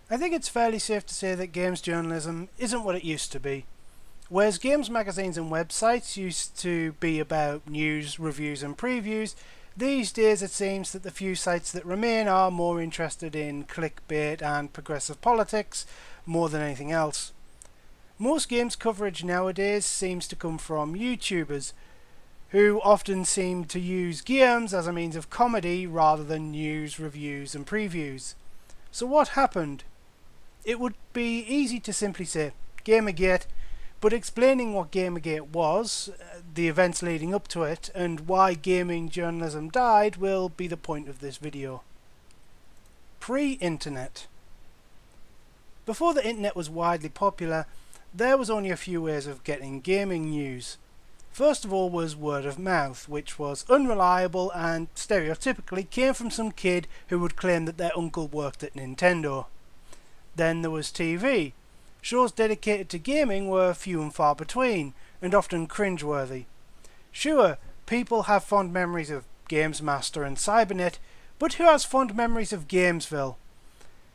I think it's fairly safe to say that games journalism isn't what it used to be. Whereas games magazines and websites used to be about news, reviews and previews, these days it seems that the few sites that remain are more interested in clickbait and progressive politics more than anything else. Most games coverage nowadays seems to come from YouTubers, who often seem to use games as a means of comedy rather than news, reviews and previews. So what happened? It would be easy to simply say Gamergate, but explaining what Gamergate was, the events leading up to it, and why gaming journalism died will be the point of this video. Pre-internet. Before the internet was widely popular, there was only a few ways of getting gaming news. First of all was word of mouth, which was unreliable and stereotypically came from some kid who would claim that their uncle worked at Nintendo. Then there was TV. Shows dedicated to gaming were few and far between, and often cringeworthy. Sure, people have fond memories of Games Master and Cybernet, but who has fond memories of Gamezville?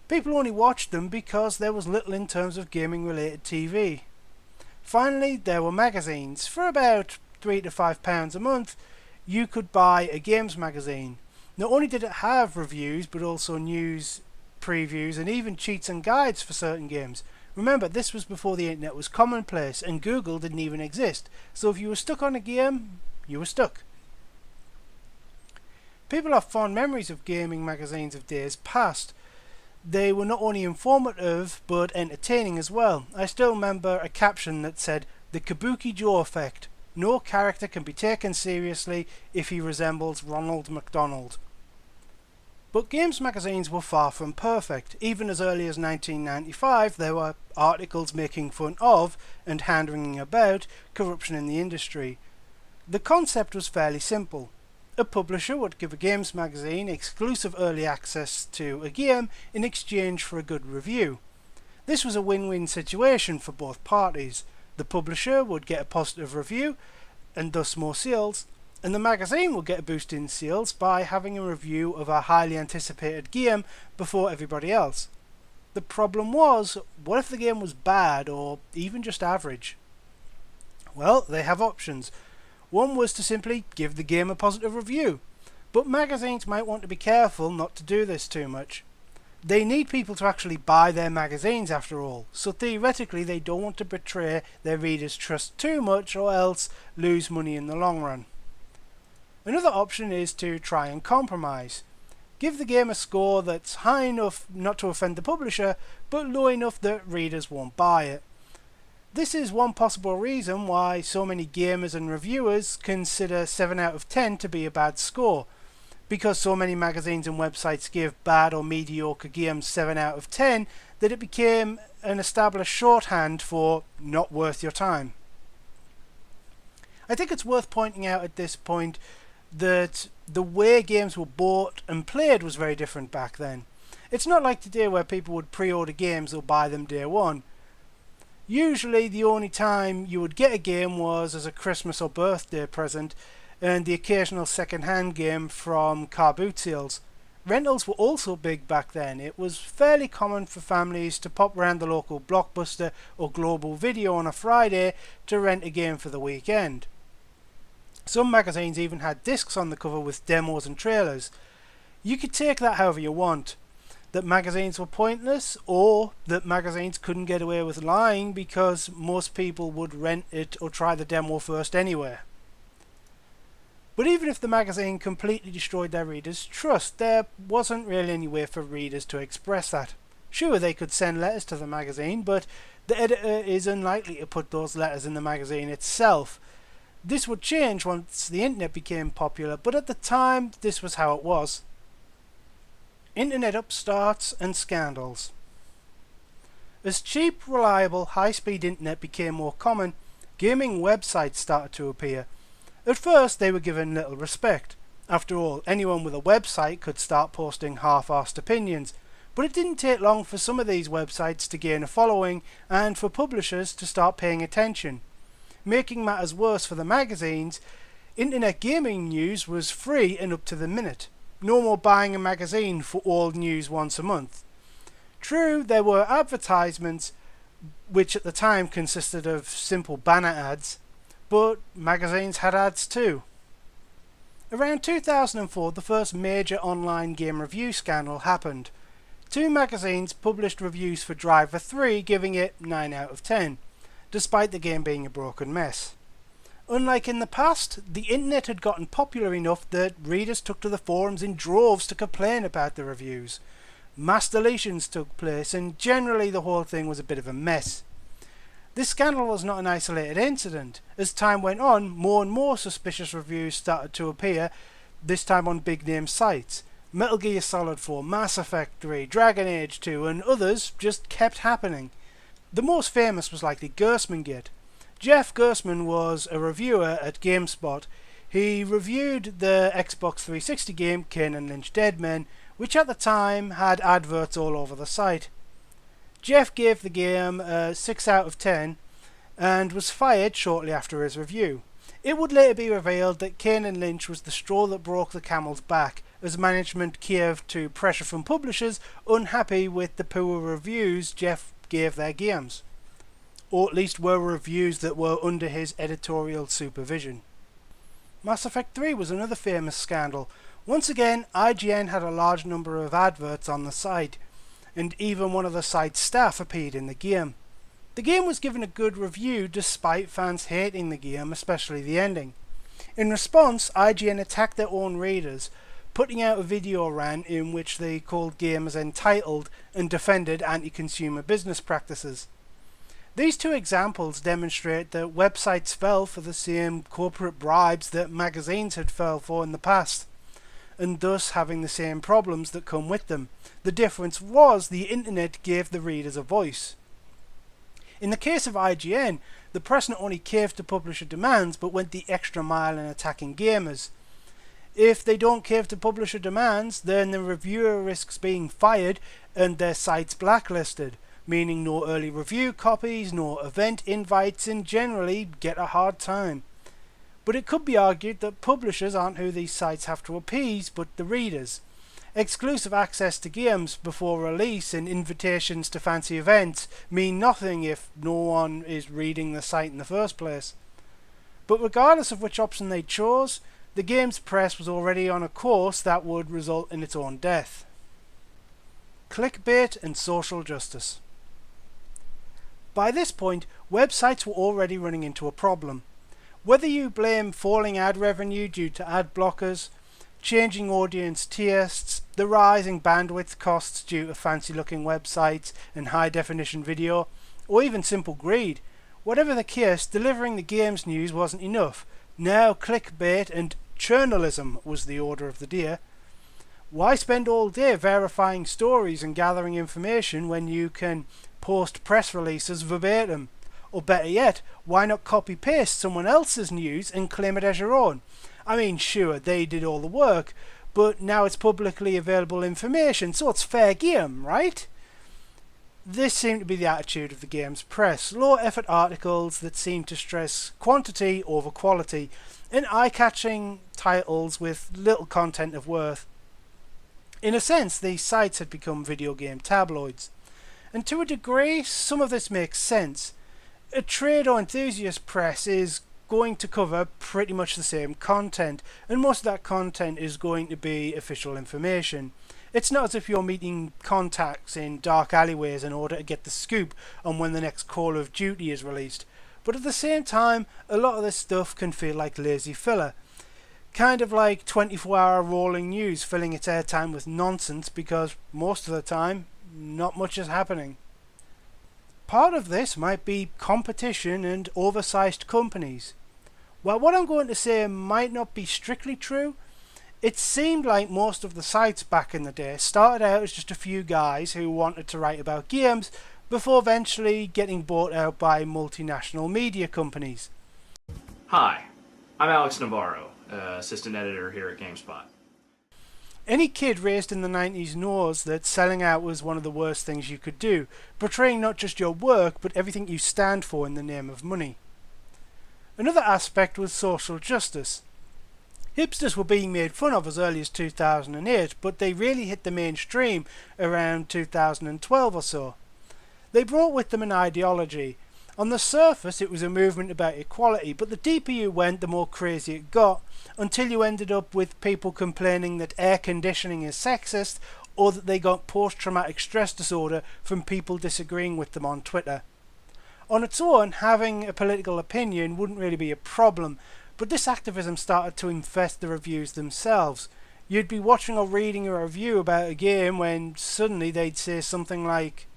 People only watched them because there was little in terms of gaming related TV. Finally, there were magazines. For about £3 to £5 a month, you could buy a games magazine. Not only did it have reviews, but also news, previews, and even cheats and guides for certain games. Remember, this was before the internet was commonplace, and Google didn't even exist. So if you were stuck on a game, you were stuck. People have fond memories of gaming magazines of days past. They were not only informative, but entertaining as well. I still remember a caption that said, "The Kabuki Joe effect. No character can be taken seriously if he resembles Ronald McDonald." But games magazines were far from perfect. Even as early as 1995, there were articles making fun of and hand-wringing about corruption in the industry. The concept was fairly simple. A publisher would give a games magazine exclusive early access to a game in exchange for a good review. This was a win-win situation for both parties. The publisher would get a positive review and thus more sales, and the magazine would get a boost in sales by having a review of a highly anticipated game before everybody else. The problem was, what if the game was bad or even just average? Well, they have options. One was to simply give the game a positive review, but magazines might want to be careful not to do this too much. They need people to actually buy their magazines after all, so theoretically they don't want to betray their readers' trust too much or else lose money in the long run. Another option is to try and compromise. Give the game a score that's high enough not to offend the publisher, but low enough that readers won't buy it. This is one possible reason why so many gamers and reviewers consider 7 out of 10 to be a bad score, because so many magazines and websites give bad or mediocre games 7 out of 10 that it became an established shorthand for not worth your time. I think it's worth pointing out at this point that the way games were bought and played was very different back then. It's not like today where people would pre-order games or buy them day one. Usually the only time you would get a game was as a Christmas or birthday present, and the occasional second-hand game from car boot sales. Rentals were also big back then. It was fairly common for families to pop around the local Blockbuster or Global Video on a Friday to rent a game for the weekend. Some magazines even had discs on the cover with demos and trailers. You could take that however you want. That magazines were pointless, or that magazines couldn't get away with lying because most people would rent it or try the demo first anyway. But even if the magazine completely destroyed their readers' trust, there wasn't really any way for readers to express that. Sure, they could send letters to the magazine, but the editor is unlikely to put those letters in the magazine itself. This would change once the internet became popular, but at the time this was how it was. Internet upstarts and scandals. As cheap, reliable, high-speed internet became more common, gaming websites started to appear. At first they were given little respect. After all, anyone with a website could start posting half-arsed opinions, but it didn't take long for some of these websites to gain a following and for publishers to start paying attention. Making matters worse for the magazines, internet gaming news was free and up to the minute. No more buying a magazine for all news once a month. True, there were advertisements, which at the time consisted of simple banner ads, but magazines had ads too. Around 2004, the first major online game review scandal happened. Two magazines published reviews for Driver 3 giving it 9 out of 10, despite the game being a broken mess. Unlike in the past, the internet had gotten popular enough that readers took to the forums in droves to complain about the reviews. Mass deletions took place, and generally the whole thing was a bit of a mess. This scandal was not an isolated incident. As time went on, more and more suspicious reviews started to appear, this time on big name sites. Metal Gear Solid 4, Mass Effect 3, Dragon Age 2 and others just kept happening. The most famous was likely Gamergate. Jeff Gerstmann was a reviewer at GameSpot. He reviewed the Xbox 360 game Kane and Lynch Dead Men, which at the time had adverts all over the site. Jeff gave the game a 6 out of 10 and was fired shortly after his review. It would later be revealed that Kane and Lynch was the straw that broke the camel's back, as management caved to pressure from publishers unhappy with the poor reviews Jeff gave their games. Or at least were reviews that were under his editorial supervision. Mass Effect 3 was another famous scandal. Once again, IGN had a large number of adverts on the site, and even one of the site's staff appeared in the game. The game was given a good review despite fans hating the game, especially the ending. In response, IGN attacked their own readers, putting out a video rant in which they called gamers entitled and defended anti-consumer business practices. These two examples demonstrate that websites fell for the same corporate bribes that magazines had fell for in the past, and thus having the same problems that come with them. The difference was the internet gave the readers a voice. In the case of IGN, the press not only caved to publisher demands but went the extra mile in attacking gamers. If they don't cave to publisher demands, then the reviewer risks being fired and their sites blacklisted, meaning no early review copies, no event invites, and generally get a hard time. But it could be argued that publishers aren't who these sites have to appease, but the readers. Exclusive access to games before release and invitations to fancy events mean nothing if no one is reading the site in the first place. But regardless of which option they chose, the game's press was already on a course that would result in its own death. Clickbait and social justice. By this point, websites were already running into a problem. Whether you blame falling ad revenue due to ad blockers, changing audience tastes, the rising bandwidth costs due to fancy-looking websites and high-definition video, or even simple greed, whatever the case, delivering the game's news wasn't enough. Now clickbait and journalism was the order of the day. Why spend all day verifying stories and gathering information when you can post press releases verbatim? Or better yet, why not copy-paste someone else's news and claim it as your own? I mean, sure, they did all the work, but now it's publicly available information, so it's fair game, right? This seemed to be the attitude of the game's press. Low-effort articles that seemed to stress quantity over quality, and eye-catching titles with little content of worth. In a sense, these sites had become video game tabloids. And to a degree, some of this makes sense. A trade or enthusiast press is going to cover pretty much the same content, and most of that content is going to be official information. It's not as if you're meeting contacts in dark alleyways in order to get the scoop on when the next Call of Duty is released. But at the same time, a lot of this stuff can feel like lazy filler. Kind of like 24-hour rolling news filling its airtime with nonsense because most of the time, not much is happening. Part of this might be competition and oversized companies. While what I'm going to say might not be strictly true, it seemed like most of the sites back in the day started out as just a few guys who wanted to write about games before eventually getting bought out by multinational media companies. Hi, I'm Alex Navaro, assistant editor here at GameSpot. Any kid raised in the 90s knows that selling out was one of the worst things you could do, portraying not just your work but everything you stand for in the name of money. Another aspect was social justice. Hipsters were being made fun of as early as 2008, but they really hit the mainstream around 2012 or so. They brought with them an ideology. On the surface it was a movement about equality, but the deeper you went, the more crazy it got, until you ended up with people complaining that air conditioning is sexist, or that they got post-traumatic stress disorder from people disagreeing with them on Twitter. On its own, having a political opinion wouldn't really be a problem, but this activism started to infest the reviews themselves. You'd be watching or reading a review about a game when suddenly they'd say something like,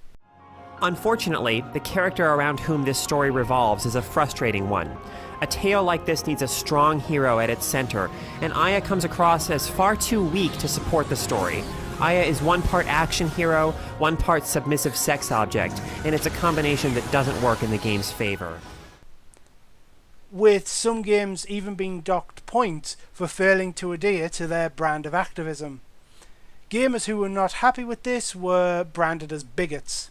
"Unfortunately, the character around whom this story revolves is a frustrating one. A tale like this needs a strong hero at its center, and Aya comes across as far too weak to support the story. Aya is one part action hero, one part submissive sex object, and it's a combination that doesn't work in the game's favor." With some games even being docked points for failing to adhere to their brand of activism. Gamers who were not happy with this were branded as bigots.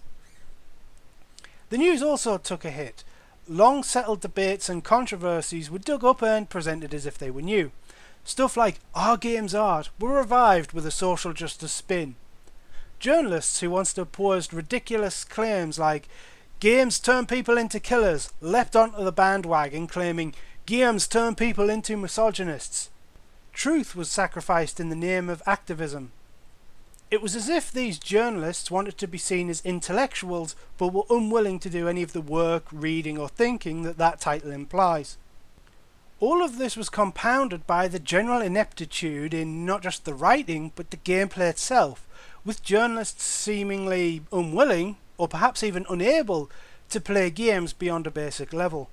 The news also took a hit. Long settled debates and controversies were dug up and presented as if they were new. Stuff like "our game's art" were revived with a social justice spin. Journalists who once opposed ridiculous claims like "games turn people into killers" leapt onto the bandwagon claiming "games turn people into misogynists." Truth was sacrificed in the name of activism. It was as if these journalists wanted to be seen as intellectuals but were unwilling to do any of the work, reading or thinking that title implies. All of this was compounded by the general ineptitude in not just the writing but the gameplay itself, with journalists seemingly unwilling, or perhaps even unable, to play games beyond a basic level.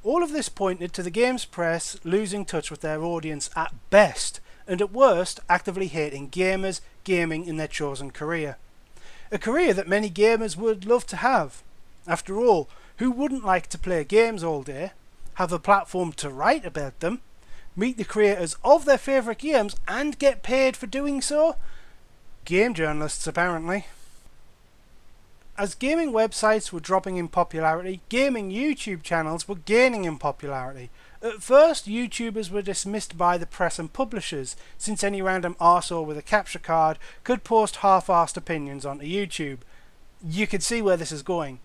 All of this pointed to the games press losing touch with their audience at best, and at worst actively hating gamers, gaming in their chosen career. A career that many gamers would love to have. After all, who wouldn't like to play games all day, have a platform to write about them, meet the creators of their favourite games and get paid for doing so? Game journalists, apparently. As gaming websites were dropping in popularity, gaming YouTube channels were gaining in popularity. At first, YouTubers were dismissed by the press and publishers, since any random arsehole with a capture card could post half-arsed opinions onto YouTube. You could see where this is going.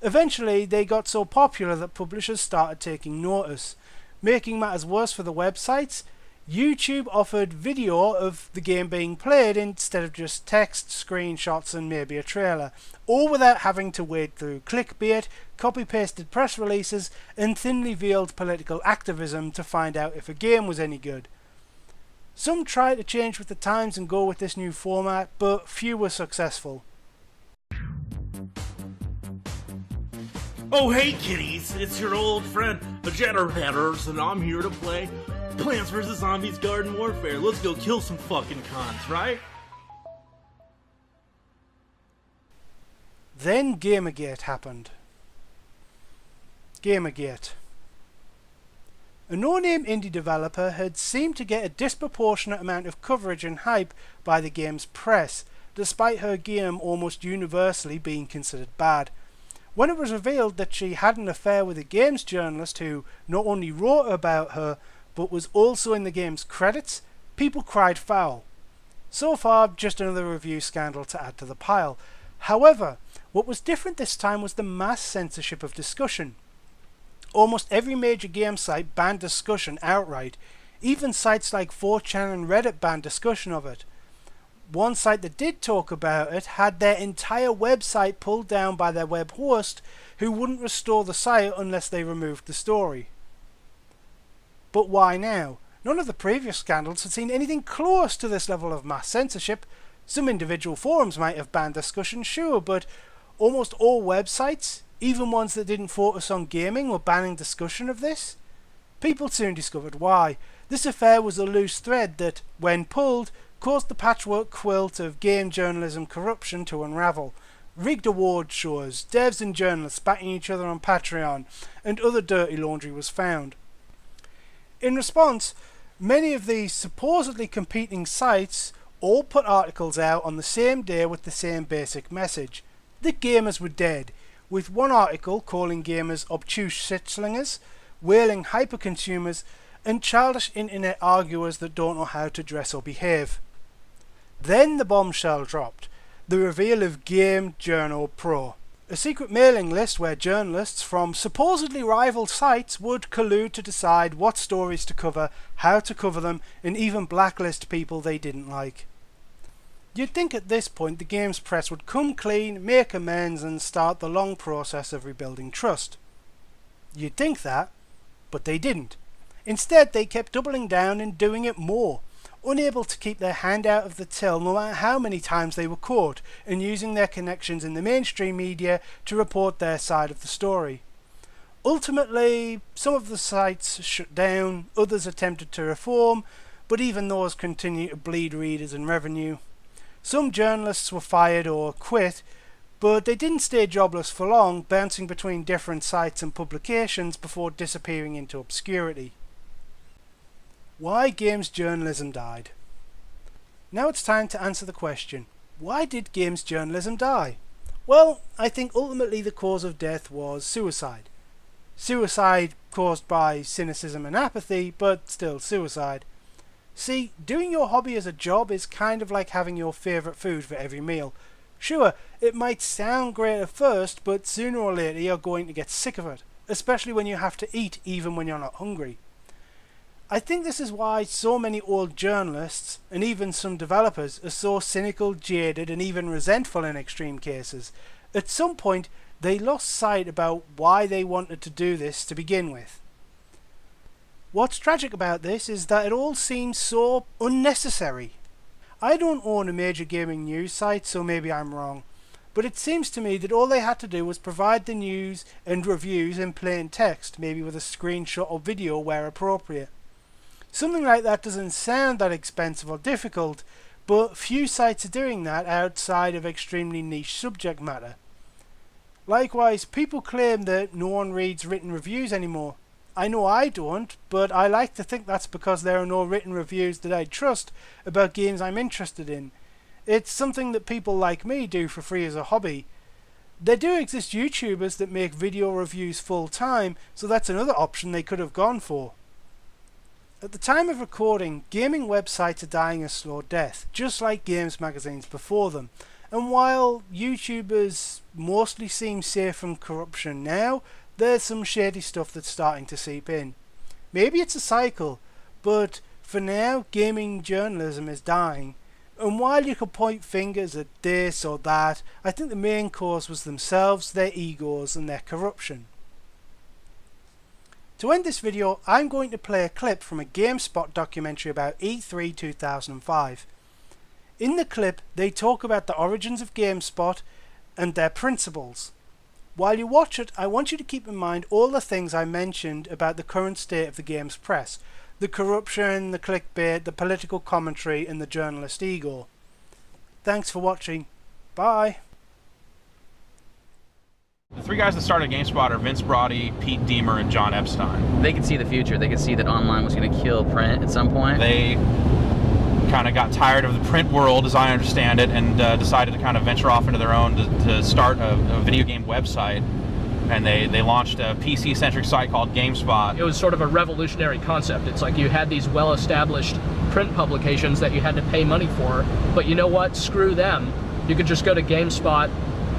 Eventually, they got so popular that publishers started taking notice. Making matters worse for the websites, YouTube offered video of the game being played instead of just text, screenshots and maybe a trailer, all without having to wade through clickbait, copy-pasted press releases and thinly veiled political activism to find out if a game was any good. Some tried to change with the times and go with this new format, but few were successful. Oh hey kiddies, it's your old friend, the Jetterheaders, and I'm here to play Plants vs. Zombies Garden Warfare. Let's go kill some fucking cons, right? Then Gamergate happened. Gamergate. A no-name indie developer had seemed to get a disproportionate amount of coverage and hype by the game's press, despite her game almost universally being considered bad. When it was revealed that she had an affair with a games journalist who not only wrote about her, but was also in the game's credits, people cried foul. So far, just another review scandal to add to the pile. However, what was different this time was the mass censorship of discussion. Almost every major game site banned discussion outright. Even sites like 4chan and Reddit banned discussion of it. One site that did talk about it had their entire website pulled down by their web host, who wouldn't restore the site unless they removed the story. But why now? None of the previous scandals had seen anything close to this level of mass censorship. Some individual forums might have banned discussion, sure, but almost all websites, even ones that didn't focus on gaming, were banning discussion of this. People soon discovered why. This affair was a loose thread that, when pulled, caused the patchwork quilt of game journalism corruption to unravel. Rigged award shows, devs and journalists backing each other on Patreon, and other dirty laundry was found. In response, many of these supposedly competing sites all put articles out on the same day with the same basic message, that gamers were dead, with one article calling gamers obtuse shitslingers, wailing hyperconsumers, and childish internet arguers that don't know how to dress or behave. Then the bombshell dropped, the reveal of Game Journal Pro, a secret mailing list where journalists from supposedly rival sites would collude to decide what stories to cover, how to cover them, and even blacklist people they didn't like. You'd think at this point the games press would come clean, make amends, and start the long process of rebuilding trust. You'd think that, but they didn't. Instead, they kept doubling down and doing it more, unable to keep their hand out of the till no matter how many times they were caught, and using their connections in the mainstream media to report their side of the story. Ultimately, some of the sites shut down, others attempted to reform, but even those continued to bleed readers and revenue. Some journalists were fired or quit, but they didn't stay jobless for long, bouncing between different sites and publications before disappearing into obscurity. Why games journalism died? Now it's time to answer the question, why did games journalism die? Well, I think ultimately the cause of death was suicide. Suicide caused by cynicism and apathy, but still suicide. See, doing your hobby as a job is kind of like having your favourite food for every meal. Sure, it might sound great at first, but sooner or later you're going to get sick of it, especially when you have to eat even when you're not hungry. I think this is why so many old journalists, and even some developers, are so cynical, jaded, and even resentful in extreme cases. At some point, they lost sight about why they wanted to do this to begin with. What's tragic about this is that it all seems so unnecessary. I don't own a major gaming news site, so maybe I'm wrong, but it seems to me that all they had to do was provide the news and reviews in plain text, maybe with a screenshot or video where appropriate. Something like that doesn't sound that expensive or difficult, but few sites are doing that outside of extremely niche subject matter. Likewise, people claim that no one reads written reviews anymore. I know I don't, but I like to think that's because there are no written reviews that I trust about games I'm interested in. It's something that people like me do for free as a hobby. There do exist YouTubers that make video reviews full time, so that's another option they could have gone for. At the time of recording, gaming websites are dying a slow death, just like games magazines before them. And while YouTubers mostly seem safe from corruption now, there's some shady stuff that's starting to seep in. Maybe it's a cycle, but for now, gaming journalism is dying. And while you could point fingers at this or that, I think the main cause was themselves, their egos, and their corruption. To end this video, I'm going to play a clip from a GameSpot documentary about E3 2005. In the clip, they talk about the origins of GameSpot and their principles. While you watch it, I want you to keep in mind all the things I mentioned about the current state of the games press. The corruption, the clickbait, the political commentary, and the journalist ego. Thanks for watching. Bye. The three guys that started GameSpot are Vince Brody, Pete Deemer, and John Epstein. They could see the future. They could see that online was going to kill print at some point. They kind of got tired of the print world, as I understand it, and decided to kind of venture off into their own to start a video game website. And they launched a PC-centric site called GameSpot. It was sort of a revolutionary concept. It's like you had these well-established print publications that you had to pay money for, but you know what? Screw them. You could just go to GameSpot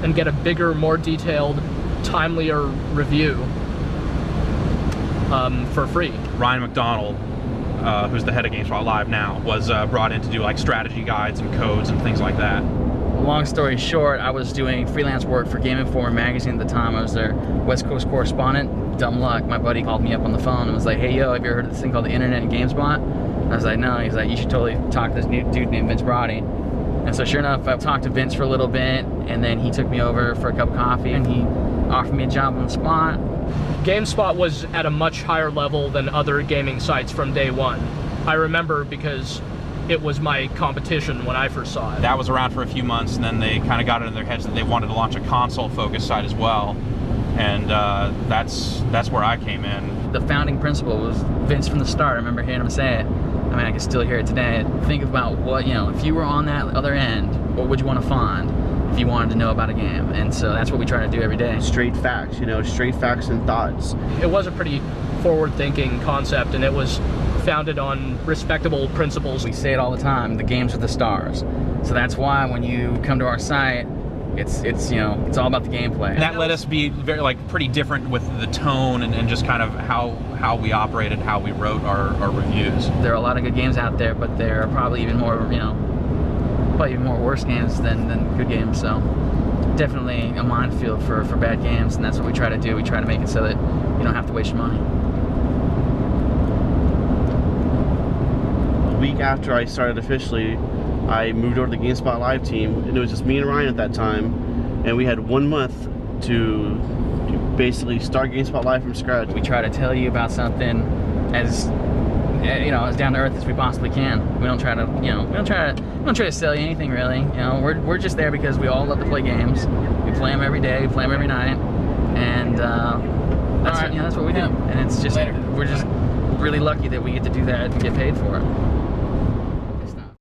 and get a bigger, more detailed, timelier review for free. Ryan McDonald, who's the head of GameSpot Live now, was brought in to do like strategy guides and codes and things like that. Long story short, I was doing freelance work for Game Informer magazine at the time. I was their West Coast correspondent. Dumb luck, my buddy called me up on the phone and was like, "Hey, yo, have you ever heard of this thing called the internet and GameSpot?" I was like, "No." He's like, "You should totally talk to this new dude named Vince Brody." And so sure enough, I talked to Vince for a little bit, and then he took me over for a cup of coffee, and he offered me a job on the spot. GameSpot was at a much higher level than other gaming sites from day one. I remember because it was my competition when I first saw it. That was around for a few months, and then they kind of got it in their heads that they wanted to launch a console-focused site as well, and that's where I came in. The founding principle was Vince from the start. I remember hearing him say it. I mean, I can still hear it today. Think about what, you know, if you were on that other end, what would you want to find? if you wanted to know about a game. And so that's what we try to do every day. Straight facts, straight facts and thoughts. It was a pretty forward-thinking concept, and it was founded on respectable principles. We say it all the time, the games are the stars. So that's why when you come to our site, it's all about the gameplay. And that let us be very pretty different with the tone and just kind of how we operated, how we wrote our reviews. There are a lot of good games out there, but there are probably even more worse games than good games. So definitely a minefield for bad games, and that's what we try to do. We try to make it so that you don't have to waste your money. A week after I started officially, I moved over to the GameSpot Live team, and it was just me and Ryan at that time, and we had 1 month to basically start GameSpot Live from scratch. We try to tell you about something as as down to earth as we possibly can. We don't try to sell you anything really. We're just there because we all love to play games. We play them every day, we play them every night, and that's what we do. And it's just we're just really lucky that we get to do that and get paid for it.